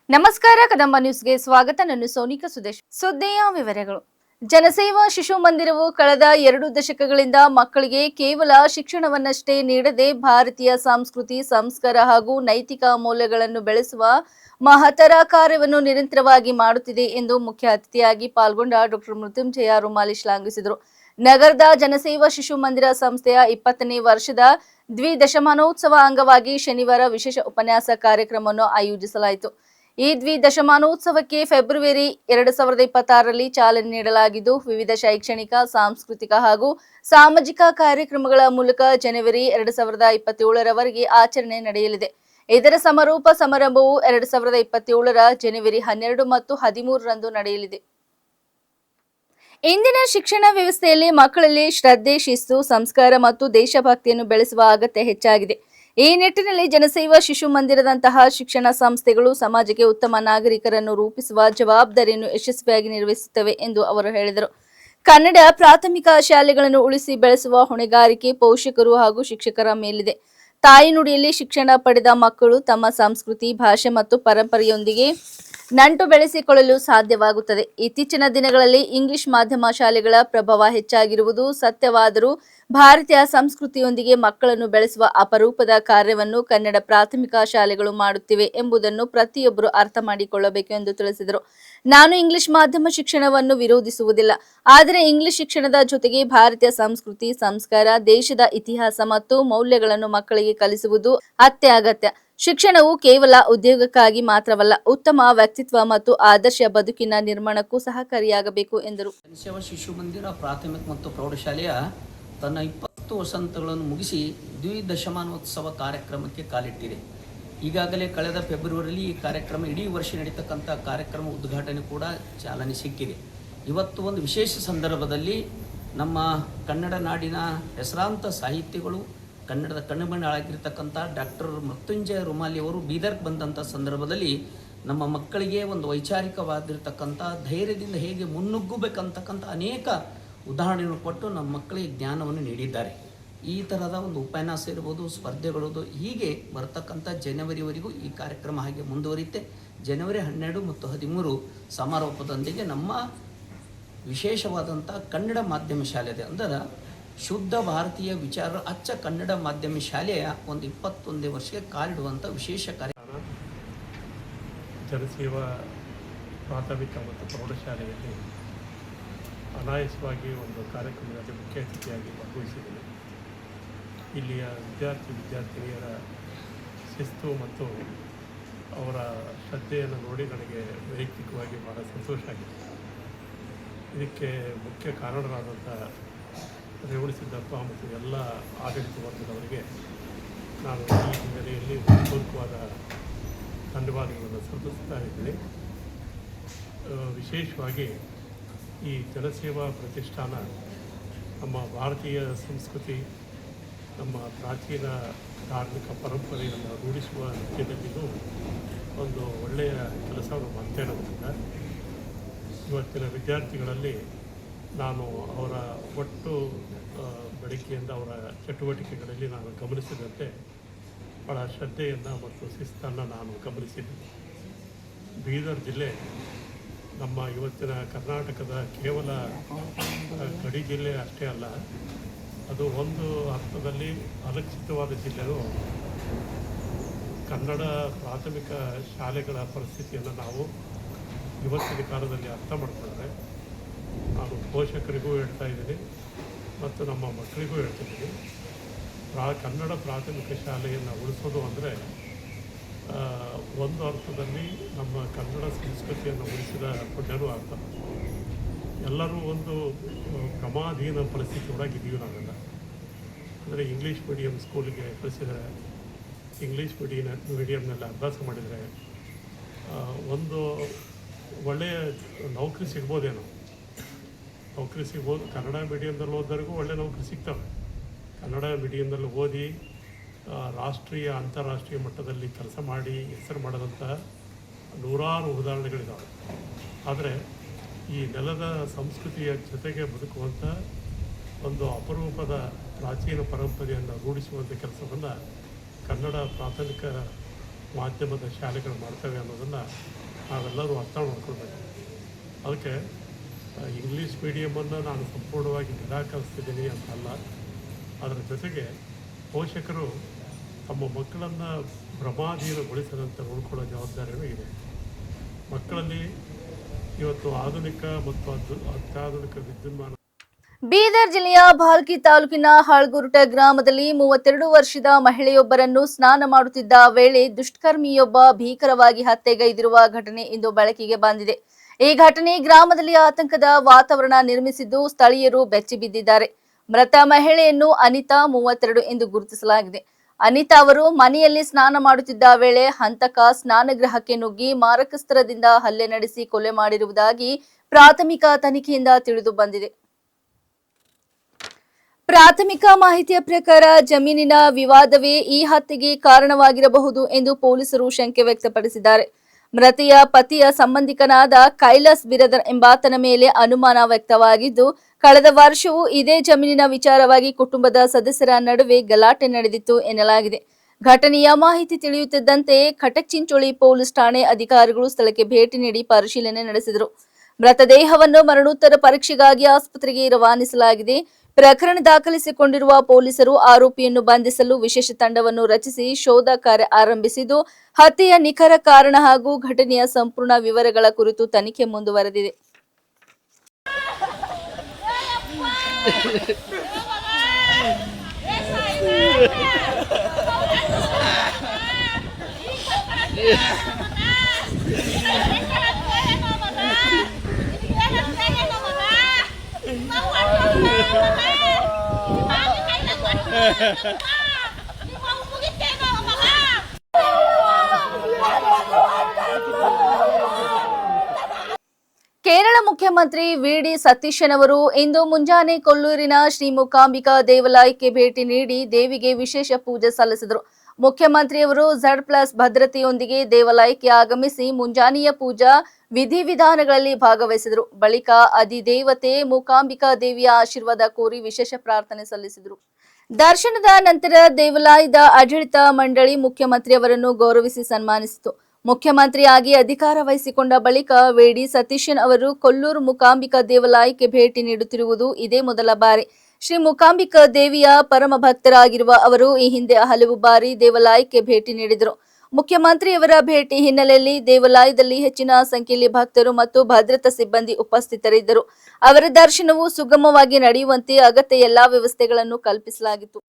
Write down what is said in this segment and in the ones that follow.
ನಮಸ್ಕಾರ ಕದಂಬ ನ್ಯೂಸ್ಗೆ ಸ್ವಾಗತ. ನಾನು ಸೋನಿಕಾ ಸುದೇಶ್. ಸುದ್ದಿಯ ವಿವರಗಳು. ಜನಸೇವಾ ಶಿಶು ಮಂದಿರವು ಕಳೆದ 2 ದಶಕಗಳಿಂದ ಮಕ್ಕಳಿಗೆ ಕೇವಲ ಶಿಕ್ಷಣವನ್ನಷ್ಟೇ ನೀಡದೆ ಭಾರತೀಯ ಸಂಸ್ಕೃತಿ, ಸಂಸ್ಕಾರ ಹಾಗೂ ನೈತಿಕ ಮೌಲ್ಯಗಳನ್ನು ಬೆಳೆಸುವ ಮಹತ್ತರ ಕಾರ್ಯವನ್ನು ನಿರಂತರವಾಗಿ ಮಾಡುತ್ತಿದೆ ಎಂದು ಮುಖ್ಯ ಅತಿಥಿಯಾಗಿ ಪಾಲ್ಗೊಂಡ ಡಾಕ್ಟರ್ ಮೃತ್ಯುಂಜಯ ರುಮಾಲಿ ಶ್ಲಾಘಿಸಿದರು. ನಗರದ ಜನಸೇವಾ ಶಿಶು ಮಂದಿರ ಸಂಸ್ಥೆಯ 20ನೇ ವರ್ಷದ ದ್ವಿದಶಮಾನೋತ್ಸವ ಅಂಗವಾಗಿ ಶನಿವಾರ ವಿಶೇಷ ಉಪನ್ಯಾಸ ಕಾರ್ಯಕ್ರಮವನ್ನು ಆಯೋಜಿಸಲಾಯಿತು. ಈ ದ್ವಿದಶಮಾನೋತ್ಸವಕ್ಕೆ ಫೆಬ್ರವರಿ 2026ರಲ್ಲಿ ಚಾಲನೆ ನೀಡಲಾಗಿದ್ದು, ವಿವಿಧ ಶೈಕ್ಷಣಿಕ, ಸಾಂಸ್ಕೃತಿಕ ಹಾಗೂ ಸಾಮಾಜಿಕ ಕಾರ್ಯಕ್ರಮಗಳ ಮೂಲಕ ಜನವರಿ 2027ರವರೆಗೆ ಆಚರಣೆ ನಡೆಯಲಿದೆ. ಇದರ ಸಮಾರೋಪ ಸಮಾರಂಭವು 2027ರ ಜನವರಿ 12 ಮತ್ತು 13ರಂದು ನಡೆಯಲಿದೆ. ಇಂದಿನ ಶಿಕ್ಷಣ ವ್ಯವಸ್ಥೆಯಲ್ಲಿ ಮಕ್ಕಳಲ್ಲಿ ಶ್ರದ್ಧೆ, ಶಿಸ್ತು, ಸಂಸ್ಕಾರ ಮತ್ತು ದೇಶಭಕ್ತಿಯನ್ನು ಬೆಳೆಸುವ ಅಗತ್ಯ ಹೆಚ್ಚಾಗಿದೆ. ಈ ನಿಟ್ಟಿನಲ್ಲಿ ಜನಸೇವಾ ಶಿಶು ಮಂದಿರದಂತಹ ಶಿಕ್ಷಣ ಸಂಸ್ಥೆಗಳು ಸಮಾಜಕ್ಕೆ ಉತ್ತಮ ನಾಗರಿಕರನ್ನು ರೂಪಿಸುವ ಜವಾಬ್ದಾರಿಯನ್ನು ಯಶಸ್ವಿಯಾಗಿ ನಿರ್ವಹಿಸುತ್ತವೆ ಎಂದು ಅವರು ಹೇಳಿದರು. ಕನ್ನಡ ಪ್ರಾಥಮಿಕ ಶಾಲೆಗಳನ್ನು ಉಳಿಸಿ ಬೆಳೆಸುವ ಹೊಣೆಗಾರಿಕೆ ಪೋಷಕರು ಹಾಗೂ ಶಿಕ್ಷಕರ ಮೇಲಿದೆ. ತಾಯಿನುಡಿಯಲ್ಲಿ ಶಿಕ್ಷಣ ಪಡೆದ ಮಕ್ಕಳು ತಮ್ಮ ಸಂಸ್ಕೃತಿ, ಭಾಷೆ ಮತ್ತು ಪರಂಪರೆಯೊಂದಿಗೆ ನಂಟು ಬೆಳೆಸಿಕೊಳ್ಳಲು ಸಾಧ್ಯವಾಗುತ್ತದೆ. ಇತ್ತೀಚಿನ ದಿನಗಳಲ್ಲಿ ಇಂಗ್ಲಿಷ್ ಮಾಧ್ಯಮ ಶಾಲೆಗಳ ಪ್ರಭಾವ ಹೆಚ್ಚಾಗಿರುವುದು ಸತ್ಯವಾದರೂ ಭಾರತೀಯ ಸಂಸ್ಕೃತಿಯೊಂದಿಗೆ ಮಕ್ಕಳನ್ನು ಬೆಳೆಸುವ ಅಪರೂಪದ ಕಾರ್ಯವನ್ನು ಕನ್ನಡ ಪ್ರಾಥಮಿಕ ಶಾಲೆಗಳು ಮಾಡುತ್ತಿವೆ ಎಂಬುದನ್ನು ಪ್ರತಿಯೊಬ್ಬರು ಅರ್ಥ ಮಾಡಿಕೊಳ್ಳಬೇಕು ಎಂದು ತಿಳಿಸಿದರು. ನಾನು ಇಂಗ್ಲಿಷ್ ಮಾಧ್ಯಮ ಶಿಕ್ಷಣವನ್ನು ವಿರೋಧಿಸುವುದಿಲ್ಲ, ಆದರೆ ಇಂಗ್ಲಿಷ್ ಶಿಕ್ಷಣದ ಜೊತೆಗೆ ಭಾರತೀಯ ಸಂಸ್ಕೃತಿ, ಸಂಸ್ಕಾರ, ದೇಶದ ಇತಿಹಾಸ ಮತ್ತು ಮೌಲ್ಯಗಳನ್ನು ಮಕ್ಕಳಿಗೆ ಕಲಿಸುವುದು ಅತ್ಯಗತ್ಯ. ಶಿಕ್ಷಣವು ಕೇವಲ ಉದ್ಯೋಗಕ್ಕಾಗಿ ಮಾತ್ರವಲ್ಲ, ಉತ್ತಮ ವ್ಯಕ್ತಿತ್ವ ಮತ್ತು ಆದರ್ಶ ಬದುಕಿನ ನಿರ್ಮಾಣಕ್ಕೂ ಸಹಕಾರಿಯಾಗಬೇಕು ಎಂದರು. ಜನಸೇವಾ ಶಿಶು ಮಂದಿರ ಪ್ರಾಥಮಿಕ ಮತ್ತು ಪ್ರೌಢಶಾಲೆಯ ತನ್ನ 20 ವಸಂತಗಳನ್ನು ಮುಗಿಸಿ ದ್ವಿದಶಮಾನೋತ್ಸವ ಕಾರ್ಯಕ್ರಮಕ್ಕೆ ಕಾಲಿಟ್ಟಿದೆ. ಈಗಾಗಲೇ ಕಳೆದ ಫೆಬ್ರವರಿಯಲ್ಲಿ ಈ ಕಾರ್ಯಕ್ರಮ ಇಡೀ ವರ್ಷ ನಡೀತಕ್ಕಂಥ ಕಾರ್ಯಕ್ರಮ ಉದ್ಘಾಟನೆ ಕೂಡ ಚಾಲನೆ ಸಿಕ್ಕಿದೆ. ಇವತ್ತು ಒಂದು ವಿಶೇಷ ಸಂದರ್ಭದಲ್ಲಿ ನಮ್ಮ ಕನ್ನಡ ನಾಡಿನ ಹೆಸರಾಂತ ಸಾಹಿತಿಗಳು, ಕನ್ನಡದ ಕಣ್ಣುಮಣ್ಣಾಗಿರ್ತಕ್ಕಂಥ ಡಾಕ್ಟರ್ ಮೃತ್ಯುಂಜಯ ರುಮಾಲಿ ಅವರು ಬೀದರ್ಗೆ ಬಂದಂಥ ಸಂದರ್ಭದಲ್ಲಿ ನಮ್ಮ ಮಕ್ಕಳಿಗೆ ಒಂದು ವೈಚಾರಿಕವಾಗಿರ್ತಕ್ಕಂಥ ಧೈರ್ಯದಿಂದ ಹೇಗೆ ಮುನ್ನುಗ್ಗಬೇಕಂತಕ್ಕಂಥ ಅನೇಕ ಉದಾಹರಣೆಯನ್ನು ಕೊಟ್ಟು ನಮ್ಮ ಮಕ್ಕಳಿಗೆ ಜ್ಞಾನವನ್ನು ನೀಡಿದ್ದಾರೆ. ಈ ಥರದ ಒಂದು ಉಪನ್ಯಾಸ ಇರ್ಬೋದು, ಸ್ಪರ್ಧೆಗಳು ಹೀಗೆ ಬರ್ತಕ್ಕಂಥ ಜನವರಿವರೆಗೂ ಈ ಕಾರ್ಯಕ್ರಮ ಹಾಗೆ ಮುಂದುವರಿಯುತ್ತೆ. ಜನವರಿ 12 ಮತ್ತು 13 ಸಮಾರೋಪದೊಂದಿಗೆ ನಮ್ಮ ವಿಶೇಷವಾದಂಥ ಕನ್ನಡ ಮಾಧ್ಯಮ ಶಾಲೆ ಇದೆ. ಅಂದರೆ ಶುದ್ಧ ಭಾರತೀಯ ವಿಚಾರ ಅಚ್ಚ ಕನ್ನಡ ಮಾಧ್ಯಮ ಶಾಲೆಯ ಒಂದು 21ನೇ ವರ್ಷಕ್ಕೆ ಕಾಲಿಡುವಂಥ ವಿಶೇಷ ಕಾರ್ಯಕ್ರಮ. ಜನಸೇವಾ ಪ್ರಾಥಮಿಕ ಮತ್ತು ಪ್ರೌಢಶಾಲೆಯಲ್ಲಿ ಅನಾಯಾಸವಾಗಿ ಒಂದು ಕಾರ್ಯಕ್ರಮದಲ್ಲಿ ಮುಖ್ಯ ಅತಿಥಿಯಾಗಿ ಭಾಗವಹಿಸಿದ್ದೇನೆ. ಇಲ್ಲಿಯ ವಿದ್ಯಾರ್ಥಿನಿಯರ ಶಿಸ್ತು ಮತ್ತು ಅವರ ಶ್ರದ್ಧೆಯನ್ನು ನೋಡಿ ನನಗೆ ವೈಯಕ್ತಿಕವಾಗಿ ಬಹಳ ಸಂತೋಷ ಆಗಿದೆ. ಇದಕ್ಕೆ ಮುಖ್ಯ ಕಾರಣರಾದಂಥ ರೇವಣ ಸಿದ್ದಪ್ಪ ಮತ್ತು ಎಲ್ಲ ಆಡಳಿತ ವರ್ಗದವರಿಗೆ ನಾನು ಈ ಹಿನ್ನೆಲೆಯಲ್ಲಿ ಪೂರ್ವಕವಾದ ಧನ್ಯವಾದಗಳನ್ನು ಸಲ್ಲಿಸ್ತಾ ಇದ್ದೀನಿ. ವಿಶೇಷವಾಗಿ ಈ ಜನಸೇವಾ ಪ್ರತಿಷ್ಠಾನ ನಮ್ಮ ಭಾರತೀಯ ಸಂಸ್ಕೃತಿ, ನಮ್ಮ ಪ್ರಾಚೀನ ಧಾರ್ಮಿಕ ಪರಂಪರೆಯನ್ನು ರೂಢಿಸುವ ನಿಟ್ಟಿನಲ್ಲಿಯೂ ಒಂದು ಒಳ್ಳೆಯ ಕೆಲಸವನ್ನು ಮಾಡ್ತಾ ಇರೋದ್ರಿಂದ ಇವತ್ತಿನ ವಿದ್ಯಾರ್ಥಿಗಳಲ್ಲಿ ನಾನು ಅವರ ಒಟ್ಟು ಬೆಳಕಿಯಿಂದ ಅವರ ಚಟುವಟಿಕೆಗಳಲ್ಲಿ ನಾನು ಗಮನಿಸಿದಂತೆ ಭಾಳ ಶ್ರದ್ಧೆಯನ್ನು ಮತ್ತು ಶಿಸ್ತನ್ನು ನಾನು ಗಮನಿಸಿದ್ದೀನಿ. ಬೀದರ್ ಜಿಲ್ಲೆ ನಮ್ಮ ಇವತ್ತಿನ ಕರ್ನಾಟಕದ ಕೇವಲ ಗಡಿ ಜಿಲ್ಲೆ ಅಷ್ಟೇ ಅಲ್ಲ, ಅದು ಒಂದು ಅರ್ಥದಲ್ಲಿ ಅಲಕ್ಷಿತವಾದ ಜಿಲ್ಲೆಯೂ. ಕನ್ನಡ ಪ್ರಾಥಮಿಕ ಶಾಲೆಗಳ ಪರಿಸ್ಥಿತಿಯನ್ನು ನಾವು ಇವತ್ತಿನ ಕಾಲದಲ್ಲಿ ಅರ್ಥ ಮಾಡಿಕೊಂಡ್ರೆ, ನಾನು ಪೋಷಕರಿಗೂ ಹೇಳ್ತಾ ಇದ್ದೀನಿ ಮತ್ತು ನಮ್ಮ ಮಕ್ಕಳಿಗೂ ಹೇಳ್ತಿದ್ದೀನಿ, ಕನ್ನಡ ಪ್ರಾಥಮಿಕ ಶಾಲೆಯನ್ನು ಉಳಿಸೋದು ಅಂದರೆ ಒಂದು ಅರ್ಥದಲ್ಲಿ ನಮ್ಮ ಕನ್ನಡ ಸಂಸ್ಕೃತಿಯನ್ನು ಉಳಿಸಿದ ಪುಣ್ಯನೂ ಅರ್ಥ. ಎಲ್ಲರೂ ಒಂದು ಕ್ರಮಾಧೀನ ಪರಿಸ್ಥಿತಿ ಒಳಗಿದ್ದೀವಿ ನಾವೆಲ್ಲ. ಅಂದರೆ ಇಂಗ್ಲೀಷ್ ಮೀಡಿಯಮ್ ಸ್ಕೂಲಿಗೆ ಕಳಿಸಿದರೆ, ಇಂಗ್ಲೀಷ್ ಮೀಡಿಯಮ್ನೆಲ್ಲ ಅಭ್ಯಾಸ ಮಾಡಿದರೆ ಒಂದು ಒಳ್ಳೆಯ ನೌಕರಿ ಸಿಗ್ಬೋದೇನೋ, ನೌಕರಿ ಸಿಗ್ಬೋದು. ಕನ್ನಡ ಮೀಡಿಯಮ್ದಲ್ಲಿ ಓದೋರಿಗೂ ಒಳ್ಳೆ ನೌಕರಿ ಸಿಗ್ತವೆ. ಕನ್ನಡ ಮೀಡಿಯಮ್ನಲ್ಲಿ ಓದಿ ರಾಷ್ಟ್ರೀಯ ಅಂತಾರಾಷ್ಟ್ರೀಯ ಮಟ್ಟದಲ್ಲಿ ಕೆಲಸ ಮಾಡಿ ಹೆಸರು ಮಾಡಿದಂಥ ನೂರಾರು ಉದಾಹರಣೆಗಳಿದ್ದಾವೆ. ಆದರೆ ಈ ನೆಲದ ಸಂಸ್ಕೃತಿಯ ಜೊತೆಗೆ ಬದುಕುವಂಥ ಒಂದು ಅಪರೂಪದ ಪ್ರಾಚೀನ ಪರಂಪರೆಯನ್ನು ರೂಢಿಸುವಂಥ ಕೆಲಸವನ್ನು ಕನ್ನಡ ಪ್ರಾಥಮಿಕ ಮಾಧ್ಯಮದ ಶಾಲೆಗಳು ಮಾಡ್ತವೆ ಅನ್ನೋದನ್ನು ನಾವೆಲ್ಲರೂ ಅರ್ಥ ಮಾಡ್ಕೊಳ್ಬೇಕು. ಅದಕ್ಕೆ ಇಂಗ್ಲೀಷ್ ಮೀಡಿಯಮನ್ನು ನಾನು ಸಂಪೂರ್ಣವಾಗಿ ನಿರಾಕರಿಸ್ತಿದ್ದೀನಿ ಅಂತಲ್ಲ, ಅದರ ಜೊತೆಗೆ ಪೋಷಕರು ತಮ್ಮ ಮಕ್ಕಳನ್ನು ಭ್ರಮಾಧೀನಗೊಳಿಸದಂತೆ ನೋಡ್ಕೊಳ್ಳೋ ಜವಾಬ್ದಾರಿಯೂ ಇದೆ. ಮಕ್ಕಳಲ್ಲಿ ಇವತ್ತು ಆಧುನಿಕ ಮತ್ತು ಅತ್ಯಾಧುನಿಕ ವಿದ್ಯುನ್ಮಾನ. ಬೀದರ್ ಜಿಲ್ಲೆಯ ಭಾಲ್ಕಿ ತಾಲೂಕಿನ ಹಾಳ್ಗುರುಟ ಗ್ರಾಮದಲ್ಲಿ 32 ವರ್ಷದ ಮಹಿಳೆಯೊಬ್ಬರನ್ನು ಸ್ನಾನ ಮಾಡುತ್ತಿದ್ದ ವೇಳೆ ದುಷ್ಕರ್ಮಿಯೊಬ್ಬ ಭೀಕರವಾಗಿ ಹತ್ಯೆಗೈದಿರುವ ಘಟನೆ ಇಂದು ಬೆಳಕಿಗೆ ಬಂದಿದೆ. ಈ ಘಟನೆ ಗ್ರಾಮದಲ್ಲಿ ಆತಂಕದ ವಾತಾವರಣ ನಿರ್ಮಿಸಿದ್ದು ಸ್ಥಳೀಯರು ಬೆಚ್ಚಿಬಿದ್ದಿದ್ದಾರೆ. ಮೃತ ಮಹಿಳೆಯನ್ನು ಅನಿತಾ 32 ಎಂದು ಗುರುತಿಸಲಾಗಿದೆ. ಅನಿತಾ ಅವರು ಮನೆಯಲ್ಲಿ ಸ್ನಾನ ಮಾಡುತ್ತಿದ್ದ ವೇಳೆ ಹಂತಕ ಸ್ನಾನಗೃಹಕ್ಕೆ ನುಗ್ಗಿ ಮಾರಕಾಸ್ತ್ರದಿಂದ ಹಲ್ಲೆ ನಡೆಸಿ ಕೊಲೆ ಮಾಡಿರುವುದಾಗಿ ಪ್ರಾಥಮಿಕ ತನಿಖೆಯಿಂದ ತಿಳಿದು ಬಂದಿದೆ. ಪ್ರಾಥಮಿಕ ಮಾಹಿತಿಯ ಪ್ರಕಾರ ಜಮೀನಿನ ವಿವಾದವೇ ಈ ಹತ್ಯೆಗೆ ಕಾರಣವಾಗಿರಬಹುದು ಎಂದು ಪೊಲೀಸರು ಶಂಕೆ ವ್ಯಕ್ತಪಡಿಸಿದ್ದಾರೆ. ಮೃತೆಯ ಪತಿಯ ಸಂಬಂಧಿಕನಾದ ಕೈಲಾಸ್ ಬಿರದರ್ ಎಂಬಾತನ ಮೇಲೆ ಅನುಮಾನ ವ್ಯಕ್ತವಾಗಿದ್ದು, ಕಳೆದ ವರ್ಷವೂ ಇದೇ ಜಮೀನಿನ ವಿಚಾರವಾಗಿ ಕುಟುಂಬದ ಸದಸ್ಯರ ನಡುವೆ ಗಲಾಟೆ ನಡೆದಿತ್ತು ಎನ್ನಲಾಗಿದೆ. ಘಟನೆಯ ಮಾಹಿತಿ ತಿಳಿಯುತ್ತಿದ್ದಂತೆ ಖಟಕ್ಚಿಂಚೋಳಿ ಪೊಲೀಸ್ ಠಾಣೆ ಅಧಿಕಾರಿಗಳು ಸ್ಥಳಕ್ಕೆ ಭೇಟಿ ನೀಡಿ ಪರಿಶೀಲನೆ ನಡೆಸಿದರು. ಮೃತದೇಹವನ್ನು ಮರಣೋತ್ತರ ಪರೀಕ್ಷೆಗಾಗಿ ಆಸ್ಪತ್ರೆಗೆ ರವಾನಿಸಲಾಗಿದೆ. ಪ್ರಕರಣ ದಾಖಲಿಸಿಕೊಂಡಿರುವ ಪೊಲೀಸರು ಆರೋಪಿಯನ್ನು ಬಂಧಿಸಲು ವಿಶೇಷ ತಂಡವನ್ನು ರಚಿಸಿ ಶೋಧ ಕಾರ್ಯ ಆರಂಭಿಸಿದ್ದು, ಹತ್ಯೆಯ ನಿಖರ ಕಾರಣ ಹಾಗೂ ಘಟನೆಯ ಸಂಪೂರ್ಣ ವಿವರಗಳ ಕುರಿತು ತನಿಖೆ ಮುಂದುವರೆದಿದೆ. ಕೇರಳ ಮುಖ್ಯಮಂತ್ರಿ ವಿ.ಡಿ. ಸತೀಶನ್ ಅವರು ಇಂದು ಮುಂಜಾನೆ ಕೊಲ್ಲೂರಿನ ಶ್ರೀ ಮೂಕಾಂಬಿಕಾ ದೇವಾಲಯಕ್ಕೆ ಭೇಟಿ ನೀಡಿ ದೇವಿಗೆ ವಿಶೇಷ ಪೂಜೆ ಸಲ್ಲಿಸಿದರು. ಮುಖ್ಯಮಂತ್ರಿಯವರು Z+ ಭದ್ರತೆಯೊಂದಿಗೆ ದೇವಾಲಯಕ್ಕೆ ಆಗಮಿಸಿ ಮುಂಜಾನೆಯ ಪೂಜಾ ವಿಧಿವಿಧಾನಗಳಲ್ಲಿ ಭಾಗವಹಿಸಿದರು. ಬಳಿಕ ಅಧಿದೇವತೆ ಮೂಕಾಂಬಿಕಾ ದೇವಿಯ ಆಶೀರ್ವಾದ ಕೋರಿ ವಿಶೇಷ ಪ್ರಾರ್ಥನೆ ಸಲ್ಲಿಸಿದರು. ದರ್ಶನದ ನಂತರ ದೇವಾಲಯದ ಆಡಳಿತ ಮಂಡಳಿ ಮುಖ್ಯಮಂತ್ರಿಯವರನ್ನು ಗೌರವಿಸಿ ಸನ್ಮಾನಿಸಿತು. ಮುಖ್ಯಮಂತ್ರಿಯಾಗಿ ಅಧಿಕಾರ ವಹಿಸಿಕೊಂಡ ಬಳಿಕ ವಿ.ಡಿ. ಸತೀಶನ್ ಅವರು ಕೊಲ್ಲೂರು ಮೂಕಾಂಬಿಕಾ ದೇವಾಲಯಕ್ಕೆ ಭೇಟಿ ನೀಡುತ್ತಿರುವುದು ಇದೇ ಮೊದಲ ಬಾರಿ. ಶ್ರೀ ಮೂಕಾಂಬಿಕಾ ದೇವಿಯ ಪರಮ ಭಕ್ತರಾಗಿರುವ ಅವರು ಈ ಹಿಂದೆ ಹಲವು ಬಾರಿ ದೇವಾಲಯಕ್ಕೆ ಭೇಟಿ ನೀಡಿದರು. ಮುಖ್ಯಮಂತ್ರಿಯವರ ಭೇಟಿ ಹಿನ್ನೆಲೆಯಲ್ಲಿ ದೇವಾಲಯದಲ್ಲಿ ಹೆಚ್ಚಿನ ಸಂಖ್ಯೆಯಲ್ಲಿ ಭಕ್ತರು ಮತ್ತು ಭದ್ರತಾ ಸಿಬ್ಬಂದಿ ಉಪಸ್ಥಿತರಿದ್ದರು. ಅವರ ದರ್ಶನವು ಸುಗಮವಾಗಿ ನಡೆಯುವಂತೆ ಅಗತ್ಯ ಎಲ್ಲಾ ವ್ಯವಸ್ಥೆಗಳನ್ನು ಕಲ್ಪಿಸಲಾಗಿತ್ತು.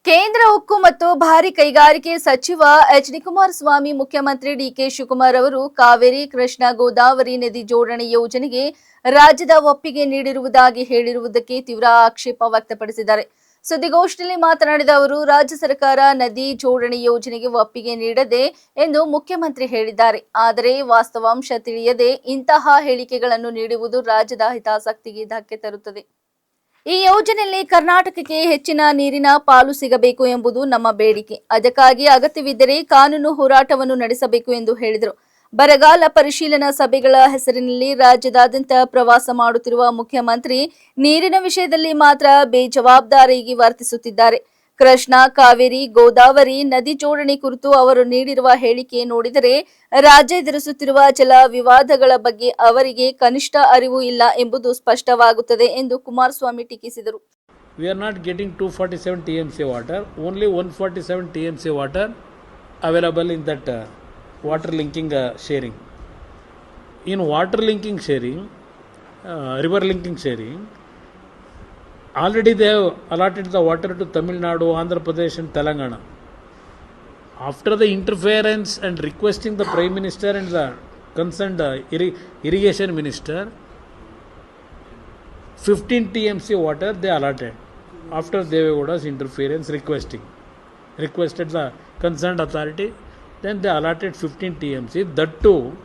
ಕೇಂದ್ರ ಉಕ್ಕು ಮತ್ತು ಭಾರಿ ಕೈಗಾರಿಕೆ ಸಚಿವ ಎಚ್.ಡಿ. ಕುಮಾರಸ್ವಾಮಿ ಮುಖ್ಯಮಂತ್ರಿ ಡಿ.ಕೆ. ಶಿವಕುಮಾರ್ ಅವರು ಕಾವೇರಿ ಕೃಷ್ಣಾ ಗೋದಾವರಿ ನದಿ ಜೋಡಣೆ ಯೋಜನೆಗೆ ರಾಜ್ಯದ ಒಪ್ಪಿಗೆ ನೀಡಿರುವುದಾಗಿ ಹೇಳಿರುವುದಕ್ಕೆ ತೀವ್ರ ಆಕ್ಷೇಪ ವ್ಯಕ್ತಪಡಿಸಿದ್ದಾರೆ. ಸುದ್ದಿಗೋಷ್ಠಿಯಲ್ಲಿ ಮಾತನಾಡಿದ ಅವರು, ರಾಜ್ಯ ಸರ್ಕಾರ ನದಿ ಜೋಡಣೆ ಯೋಜನೆಗೆ ಒಪ್ಪಿಗೆ ನೀಡದೆ ಎಂದು ಮುಖ್ಯಮಂತ್ರಿ ಹೇಳಿದ್ದಾರೆ. ಆದರೆ ವಾಸ್ತವಾಂಶ ತಿಳಿಯದೆ ಇಂತಹ ಹೇಳಿಕೆಗಳನ್ನು ನೀಡುವುದು ರಾಜ್ಯದ ಹಿತಾಸಕ್ತಿಗೆ ಧಕ್ಕೆ ತರುತ್ತದೆ. ಈ ಯೋಜನೆಯಲ್ಲಿ ಕರ್ನಾಟಕಕ್ಕೆ ಹೆಚ್ಚಿನ ನೀರಿನ ಪಾಲು ಸಿಗಬೇಕು ಎಂಬುದು ನಮ್ಮ ಬೇಡಿಕೆ. ಅದಕ್ಕಾಗಿ ಅಗತ್ಯವಿದ್ದರೆ ಕಾನೂನು ಹೋರಾಟವನ್ನು ನಡೆಸಬೇಕು ಎಂದು ಹೇಳಿದರು. ಬರಗಾಲ ಪರಿಶೀಲನಾ ಸಭೆಗಳ ಹೆಸರಿನಲ್ಲಿ ರಾಜ್ಯದಾದ್ಯಂತ ಪ್ರವಾಸ ಮಾಡುತ್ತಿರುವ ಮುಖ್ಯಮಂತ್ರಿ ನೀರಿನ ವಿಷಯದಲ್ಲಿ ಮಾತ್ರ ಬೇಜವಾಬ್ದಾರಿಯಾಗಿ ವರ್ತಿಸುತ್ತಿದ್ದಾರೆ. ಕೃಷ್ಣಾ, ಕಾವೇರಿ, ಗೋದಾವರಿ ನದಿ ಜೋಡಣೆ ಕುರಿತು ಅವರು ನೀಡಿರುವ ಹೇಳಿಕೆ ನೋಡಿದರೆ ರಾಜ್ಯ ಎದುರಿಸುತ್ತಿರುವ ಜಲ ವಿವಾದಗಳ ಬಗ್ಗೆ ಅವರಿಗೆ ಕನಿಷ್ಠ ಅರಿವು ಇಲ್ಲ ಎಂಬುದು ಸ್ಪಷ್ಟವಾಗುತ್ತದೆ ಎಂದು ಕುಮಾರಸ್ವಾಮಿ ಟೀಕಿಸಿದರು. We are not getting 247 TMC water, only 147 TMC water available in that water linking sharing. In water linking sharing, river linking sharing, already they have allotted the water to Tamil Nadu, Andhra Pradesh and Telangana. after the interference and requesting the Prime Minister and the concerned irrigation minister, 15 TMC water they allotted. After Devegowda's interference requested the concerned authority, then they allotted 15 TMC, that too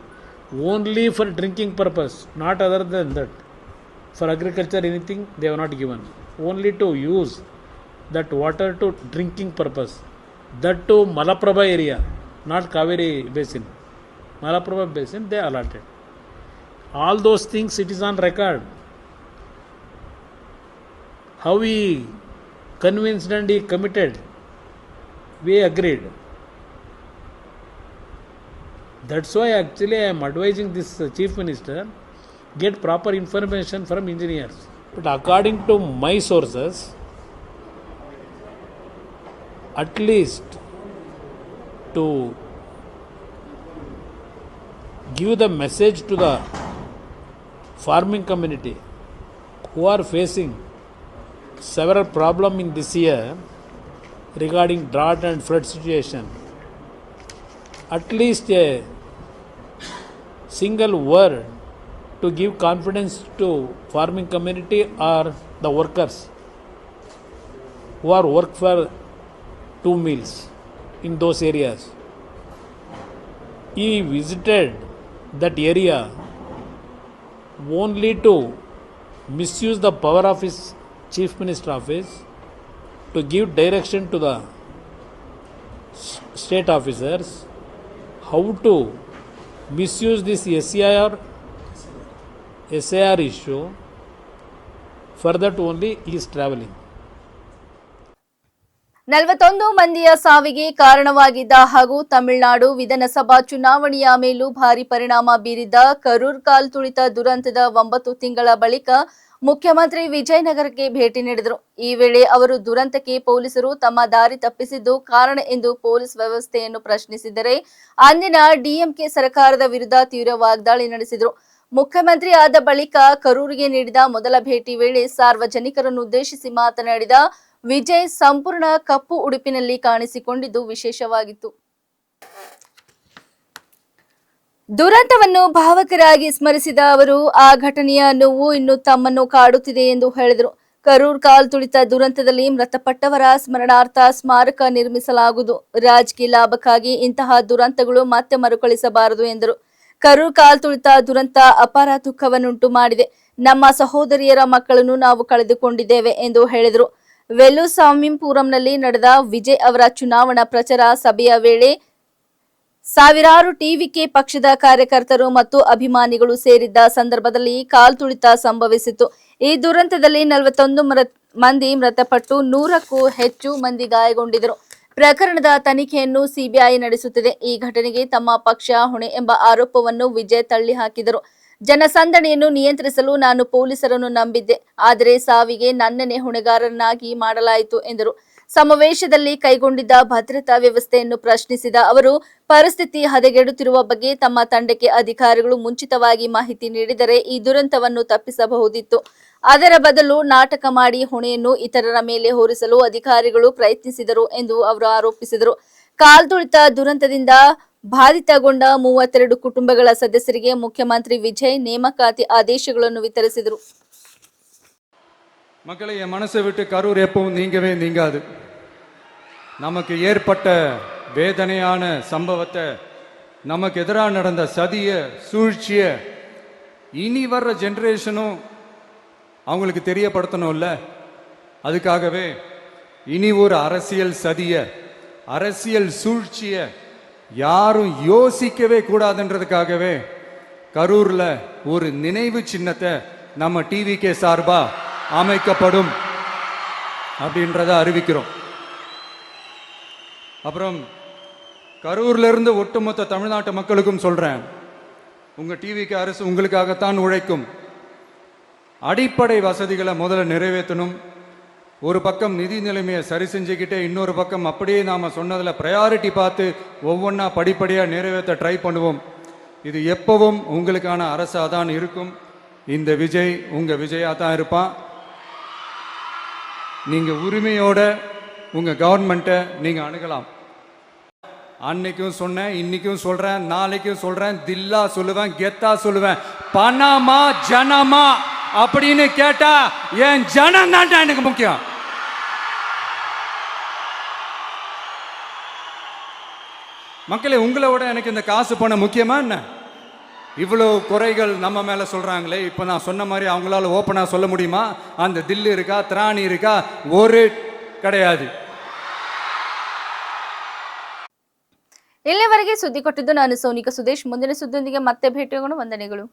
only for drinking purpose, not other than that. For agriculture, anything they were not given. Only to use that water to drinking purpose. That too Malaprabha area, not Kaveri basin. Malaprabha basin they allotted. All those things it is on record. How he convinced and he committed, we agreed. That's why actually I am advising this Chief Minister, get proper information from engineers. But according to my sources, at least to give the message to the farming community who are facing several problems in this year regarding drought and flood situation, at least a single word to give confidence to farming community or the workers who are work for 2 meals in those areas. He visited that area only to misuse the power of his Chief Minister office to give direction to the state officers how to misuse this SAR issue. For that only he is travelling. 41 ಮಂದಿಯ ಸಾವಿಗೆ ಕಾರಣವಾಗಿದ್ದ ಹಾಗೂ ತಮಿಳುನಾಡು ವಿಧಾನಸಭಾ ಚುನಾವಣೆಯ ಮೇಲೂ ಭಾರಿ ಪರಿಣಾಮ ಬೀರಿದ್ದ ಕರೂರ್ ಕಾಲ್ ತುಳಿತ ದುರಂತದ 9 ತಿಂಗಳ ಬಳಿಕ ಮುಖ್ಯಮಂತ್ರಿ ವಿಜಯನಗರಕ್ಕೆ ಭೇಟಿ ನೀಡಿದರು. ಈ ವೇಳೆ ಅವರು ದುರಂತಕ್ಕೆ ಪೊಲೀಸರು ತಮ್ಮ ದಾರಿ ತಪ್ಪಿಸಿದ್ದು ಕಾರಣ ಎಂದು ಪೊಲೀಸ್ ವ್ಯವಸ್ಥೆಯನ್ನು ಪ್ರಶ್ನಿಸಿದರೆ ಅಂದಿನ ಡಿಎಂಕೆ ಸರ್ಕಾರದ ವಿರುದ್ಧ ತೀವ್ರ ವಾಗ್ದಾಳಿ ನಡೆಸಿದರು. ಮುಖ್ಯಮಂತ್ರಿ ಆದ ಬಳಿಕ ಕರೂರಿಗೆ ನೀಡಿದ ಮೊದಲ ಭೇಟಿ ವೇಳೆ ಸಾರ್ವಜನಿಕರನ್ನು ಉದ್ದೇಶಿಸಿ ಮಾತನಾಡಿದ ವಿಜಯ್ ಸಂಪೂರ್ಣ ಕಪ್ಪು ಉಡುಪಿನಲ್ಲಿ ಕಾಣಿಸಿಕೊಂಡಿದ್ದು ವಿಶೇಷವಾಗಿತ್ತು. ದುರಂತವನ್ನು ಭಾವಕರಾಗಿ ಸ್ಮರಿಸಿದ ಅವರು ಆ ಘಟನೆಯ ನೋವು ಇನ್ನು ತಮ್ಮನ್ನು ಕಾಡುತ್ತಿದೆ ಎಂದು ಹೇಳಿದರು. ಕರೂರ್ ಕಾಲ್ ತುಳಿತ ದುರಂತದಲ್ಲಿ ಮೃತಪಟ್ಟವರ ಸ್ಮರಣಾರ್ಥ ಸ್ಮಾರಕ ನಿರ್ಮಿಸಲಾಗುವುದು. ರಾಜಕೀಯ ಲಾಭಕ್ಕಾಗಿ ಇಂತಹ ದುರಂತಗಳು ಮತ್ತೆ ಮರುಕಳಿಸಬಾರದು ಎಂದರು. ಕರೂರ್ ಕಾಲ್ ತುಳಿತ ದುರಂತ ಅಪಾರ ದುಃಖವನ್ನುಂಟು ಮಾಡಿದೆ. ನಮ್ಮ ಸಹೋದರಿಯರ ಮಕ್ಕಳನ್ನು ನಾವು ಕಳೆದುಕೊಂಡಿದ್ದೇವೆ ಎಂದು ಹೇಳಿದರು. ವೆಲ್ಲುಸ್ವಾಮಿಪುರಂನಲ್ಲಿ ನಡೆದ ವಿಜಯ್ ಅವರ ಚುನಾವಣಾ ಪ್ರಚಾರ ಸಭೆಯ ವೇಳೆ ಸಾವಿರಾರು ಟಿವಿಕೆ ಪಕ್ಷದ ಕಾರ್ಯಕರ್ತರು ಮತ್ತು ಅಭಿಮಾನಿಗಳು ಸೇರಿದ್ದ ಸಂದರ್ಭದಲ್ಲಿ ಕಾಲ್ ತುಳಿತ ಸಂಭವಿಸಿತು. ಈ ದುರಂತದಲ್ಲಿ 41 ಮಂದಿ ಮೃತಪಟ್ಟು 100ಕ್ಕೂ ಹೆಚ್ಚು ಮಂದಿ ಗಾಯಗೊಂಡಿದ್ದರು. ಪ್ರಕರಣದ ತನಿಖೆಯನ್ನು ಸಿಬಿಐ ನಡೆಸುತ್ತಿದೆ. ಈ ಘಟನೆಗೆ ತಮ್ಮ ಪಕ್ಷ ಹೊಣೆ ಎಂಬ ಆರೋಪವನ್ನು ವಿಜಯ್ ತಳ್ಳಿ ಹಾಕಿದರು. ಜನಸಂದಣಿಯನ್ನು ನಿಯಂತ್ರಿಸಲು ನಾನು ಪೊಲೀಸರನ್ನು ನಂಬಿದ್ದೆ, ಆದರೆ ಸಾವಿಗೆ ನನ್ನನ್ನೇ ಹೊಣೆಗಾರರನ್ನಾಗಿ ಮಾಡಲಾಯಿತು ಎಂದರು. ಸಮಾವೇಶದಲ್ಲಿ ಕೈಗೊಂಡಿದ್ದ ಭದ್ರತಾ ವ್ಯವಸ್ಥೆಯನ್ನು ಪ್ರಶ್ನಿಸಿದ ಅವರು ಪರಿಸ್ಥಿತಿ ಹದಗೆಡುತ್ತಿರುವ ಬಗ್ಗೆ ತಮ್ಮ ತಂಡಕ್ಕೆ ಅಧಿಕಾರಿಗಳು ಮುಂಚಿತವಾಗಿ ಮಾಹಿತಿ ನೀಡಿದರೆ ಈ ದುರಂತವನ್ನು ತಪ್ಪಿಸಬಹುದಿತ್ತು. ಅದರ ಬದಲು ನಾಟಕ ಮಾಡಿ ಹೊಣೆಯನ್ನು ಇತರರ ಮೇಲೆ ಹೊರಿಸಲು ಅಧಿಕಾರಿಗಳು ಪ್ರಯತ್ನಿಸಿದರು ಎಂದು ಅವರು ಆರೋಪಿಸಿದರು. ಕಾಲ್ ತುಳಿತ ದುರಂತದಿಂದ ಬಾಧಿತಗೊಂಡ 32 ಕುಟುಂಬಗಳ ಸದಸ್ಯರಿಗೆ ಮುಖ್ಯಮಂತ್ರಿ ವಿಜಯ್ ನೇಮಕಾತಿ ಆದೇಶಗಳನ್ನು ವಿತರಿಸಿದರು. மக்களை என் மனசை விட்டு கரூர் எப்பவும் நீங்கவே நீங்காது. நமக்கு ஏற்பட்ட வேதனையான சம்பவத்தை, நமக்கு எதிராக நடந்த சதிய சூழ்ச்சிய இனி வர்ற ஜென்ரேஷனும் அவங்களுக்கு தெரியப்படுத்தணும்ல. அதுக்காகவே இனி ஒரு அரசியல் சதிய, அரசியல் சூழ்ச்சிய யாரும் யோசிக்கவே கூடாதுன்றதுக்காகவே கரூர்ல ஒரு நினைவு சின்னத்தை நம்ம டிவிகே சார்பா அமைக்கப்படும் அப்படின்றத அறிவிக்கிறோம். அப்புறம் கரூர்ல இருந்து ஒட்டுமொத்த தமிழ்நாட்டு மக்களுக்கும் சொல்றேன், உங்க டிவிக்கு அரசு உங்களுக்காகத்தான் உழைக்கும். அடிப்படை வசதிகளை முதல்ல நிறைவேற்றணும். ஒரு பக்கம் நிதி நிலைமையை சரி செஞ்சுக்கிட்டே இன்னொரு பக்கம் அப்படியே நாம சொன்னதில் ப்ரையாரிட்டி பார்த்து ஒவ்வொன்றா படிப்படியாக நிறைவேற்ற ட்ரை பண்ணுவோம். இது எப்பவும் உங்களுக்கான அரசாக தான் இருக்கும். இந்த விஜய் உங்க விஜயா தான் இருப்பான். நீங்க உரிமையோட உங்க கவர்மெண்ட்டை நீங்க அணுகலாம். அன்னைக்கும் சொன்னேன், இன்னைக்கும் சொல்றேன், நாளைக்கும் சொல்றேன், தில்லா சொல்லுவேன், கெத்தா சொல்லுவேன். பணமா ஜனமா அப்படின்னு கேட்டா என் ஜனம் தான் எனக்கு முக்கியம். மக்களே, உங்களை விட எனக்கு இந்த காசு பணம் முக்கியமா என்ன? இவ்வளோ குறைகள் நம்ம மேலே சொல்கிறாங்களே, இப்போ நான் சொன்ன மாதிரி அவங்களால ஓப்பனாக சொல்ல முடியுமா? அந்த தில்லு இருக்கா, திராணி இருக்கா? ஒரு கிடையாது. ಇಲ್ಲಿವರೆಗೆ ಸುದ್ದಿ ಕೊಟ್ಟಿದ್ದು ನಾನು ಸೋನಿಕಾ ಸುದೇಶ್. ಮುಂದಿನ ಸುದ್ದಿಯೊಂದಿಗೆ ಮತ್ತೆ ಭೇಟಿಯಾಗೋಣ. ವಂದನೆಗಳು.